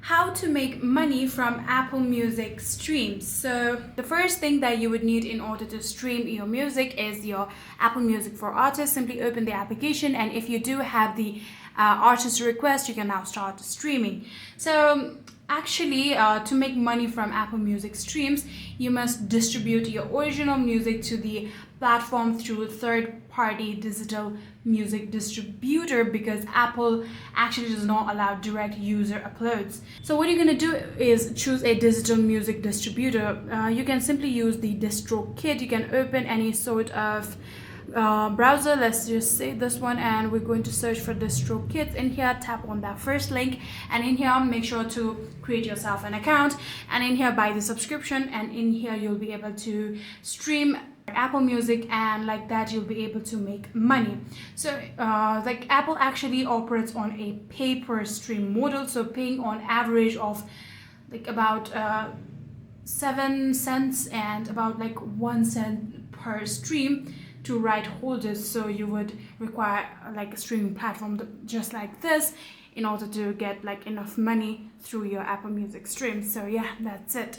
how to make money from Apple Music streams. So the first thing that you would need in order to stream your music is your Apple Music for Artists. Simply open the application, and if you do have the artist request, you can now start streaming. So actually, to make money from Apple Music streams, you must distribute your original music to the platform through a third-party digital music distributor, because Apple actually does not allow direct user uploads. So what you're going to do is choose a digital music distributor. You can simply use the DistroKid. You can open any sort of browser. Let's just say this one, and we're going to search for DistroKid. In here, tap on that first link, and in here make sure to create yourself an account, and in here buy the subscription, and in here you'll be able to stream Apple Music, and like that you'll be able to make money. So like Apple actually operates on a pay per stream model, so paying on average of like about 7 cents and about like 1 cent per stream to right holders. So you would require like a streaming platform just like this in order to get like enough money through your Apple Music stream. So yeah, that's it.